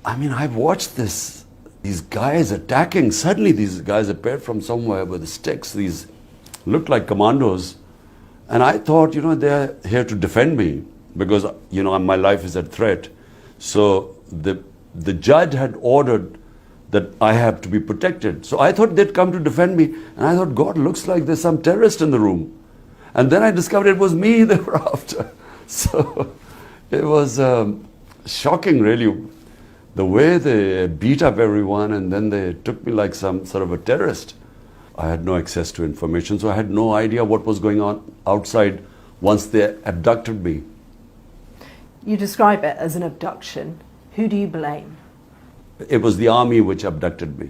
I mean, I've watched these guys attacking. Suddenly these guys appeared from somewhere with sticks. These looked like commandos. And I thought, they're here to defend me because, my life is at threat. So the judge had ordered that I have to be protected. So I thought they'd come to defend me. And I thought, God, looks like there's some terrorist in the room. And then I discovered it was me they were after. So it was shocking, really, the way they beat up everyone, and then they took me like some sort of a terrorist. I had no access to information, so I had no idea what was going on outside once they abducted me. You describe it as an abduction. Who do you blame? It was the army which abducted me.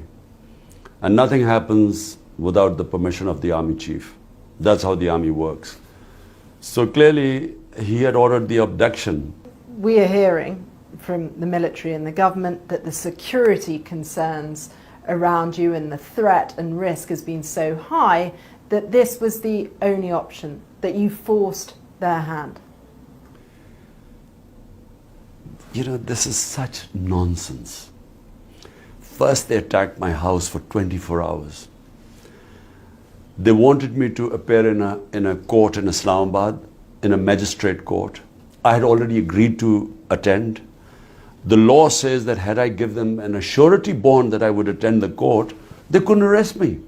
And nothing happens without the permission of the army chief. That's how the army works. So clearly, he had ordered the abduction. We are hearing from the military and the government that the security concerns around you and the threat and risk has been so high that this was the only option, that you forced their hand. This is such nonsense. First, they attacked my house for 24 hours. They wanted me to appear in a court in Islamabad, in a magistrate court. I had already agreed to attend. The law says that had I given them an surety bond that I would attend the court, they couldn't arrest me.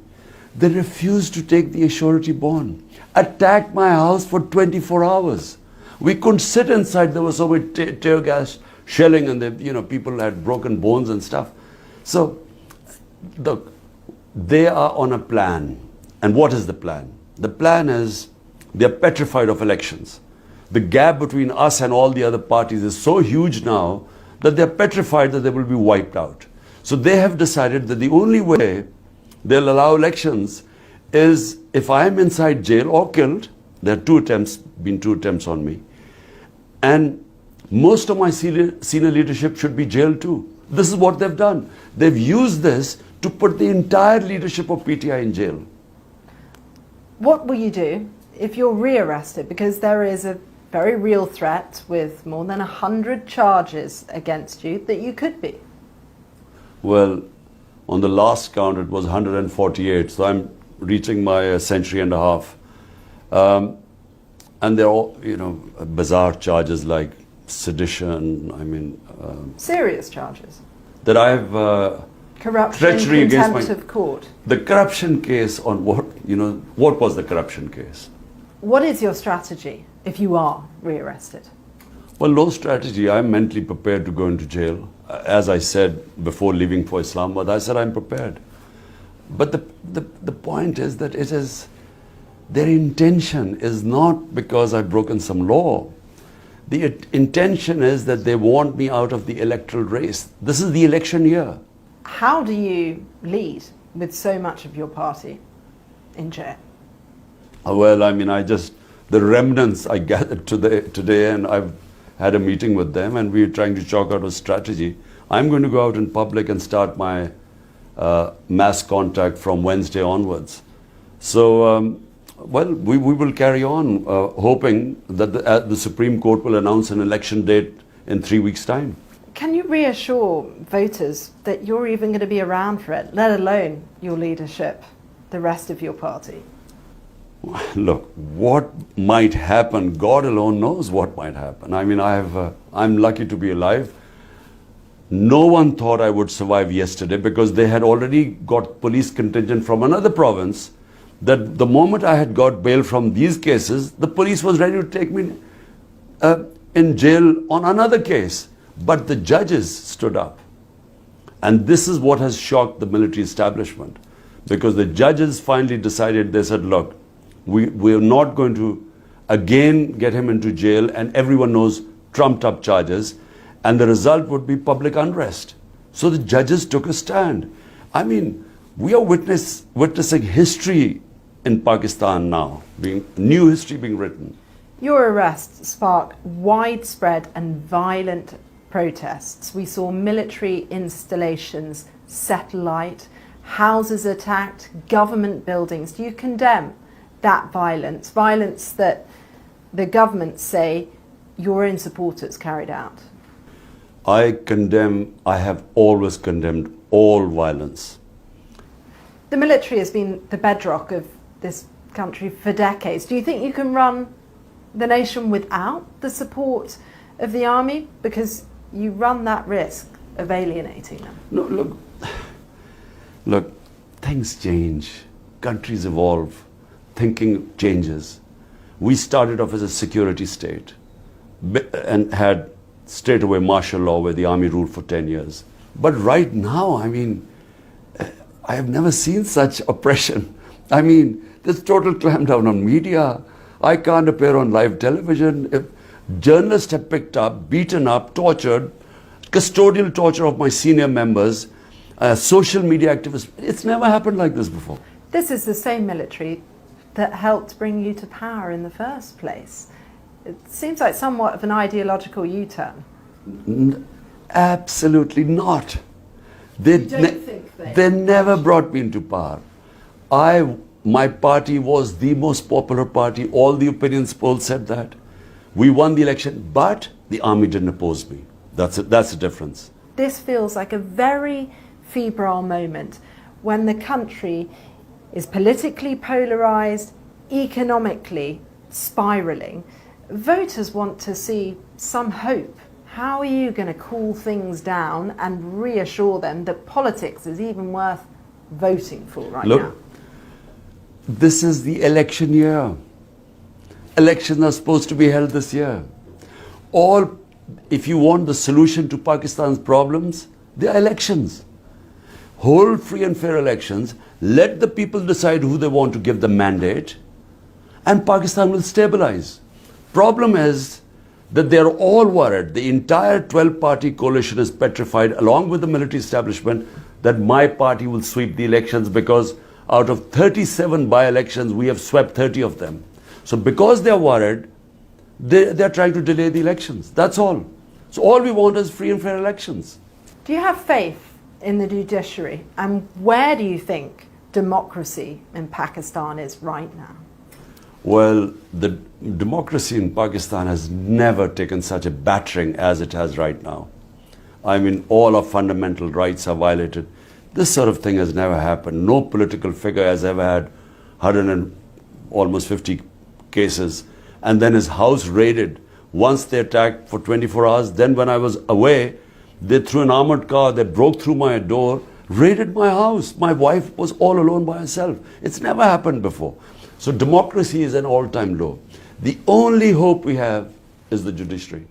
They refused to take the surety bond. Attacked my house for 24 hours. We couldn't sit inside. There was so much tear gas shelling, and people had broken bones and stuff. So, look, they are on a plan. And what is the plan? The plan is they're petrified of elections. The gap between us and all the other parties is so huge now that they're petrified that they will be wiped out. So they have decided that the only way they'll allow elections is if I'm inside jail or killed. There are been two attempts on me. And most of my senior leadership should be jailed too. This is what they've done. They've used this to put the entire leadership of PTI in jail. What will you do if you're rearrested? Because there is a very real threat with more than 100 charges against you that you could be. Well, on the last count, it was 148. So I'm reaching my century and a half. And they're all, bizarre charges like sedition, serious charges? That I've... corruption, treachery contempt of court. The corruption case on what, what was the corruption case? What is your strategy if you are rearrested? Well, no strategy. I'm mentally prepared to go into jail. As I said before leaving for Islamabad, I said I'm prepared. But the point is that their intention is not because I've broken some law. The intention is that they want me out of the electoral race. This is the election year. How do you lead with so much of your party in jail? Well, the remnants I gathered today, and I've had a meeting with them, and we're trying to chalk out a strategy. I'm going to go out in public and start my mass contact from Wednesday onwards. So, we will carry on, hoping that the Supreme Court will announce an election date in 3 weeks' time. Can you reassure voters that you're even going to be around for it, let alone your leadership, the rest of your party? Look, what might happen, God alone knows what might happen. I'm lucky to be alive. No one thought I would survive yesterday because they had already got police contingent from another province, that the moment I had got bail from these cases, the police was ready to take me in jail on another case. But the judges stood up. And this is what has shocked the military establishment. Because the judges finally decided, they said, look, we're not going to again get him into jail, and everyone knows trumped up charges, and the result would be public unrest. So the judges took a stand. We are witnessing history in Pakistan now, new history being written. Your arrest sparked widespread and violent protests. We saw military installations set alight, houses attacked, government buildings. Do you condemn that violence that the government say your own supporters carried out? I have always condemned all violence. The military has been the bedrock of this country for decades. Do you think you can run the nation without the support of the army? Because you run that risk of alienating them. No, look, things change, countries evolve, thinking changes. We started off as a security state and had straight away martial law where the army ruled for 10 years. But right now, I mean, I have never seen such oppression. I mean, there's total clampdown on media. I can't appear on live television. If journalists have picked up, beaten up, tortured, custodial torture of my senior members, social media activists. It's never happened like this before. This is the same military that helped bring you to power in the first place. It seems like somewhat of an ideological U-turn. Absolutely not. They never brought me into power. My party was the most popular party. All the opinions polls said that. We won the election, but the army didn't oppose me. That's the difference. This feels like a very febrile moment when the country is politically polarised, economically spiralling. Voters want to see some hope. How are you going to cool things down and reassure them that politics is even worth voting for right now? This is the election year. Elections are supposed to be held this year. If you want the solution to Pakistan's problems, they are elections. Hold free and fair elections. Let the people decide who they want to give the mandate, and Pakistan will stabilize. Problem is that they are all worried. The entire 12-party coalition is petrified, along with the military establishment, that my party will sweep the elections, because out of 37 by-elections, we have swept 30 of them. So because they are worried, they are trying to delay the elections. That's all. So all we want is free and fair elections. Do you have faith in the judiciary? And where do you think democracy in Pakistan is right now? Well, the democracy in Pakistan has never taken such a battering as it has right now. I mean, all our fundamental rights are violated. This sort of thing has never happened. No political figure has ever had 150 cases, and then his house raided. Once they attacked for 24 hours, then when I was away, they threw an armored car, they broke through my door, raided my house. My wife was all alone by herself. It's never happened before. So democracy is an all-time low. The only hope we have is the judiciary.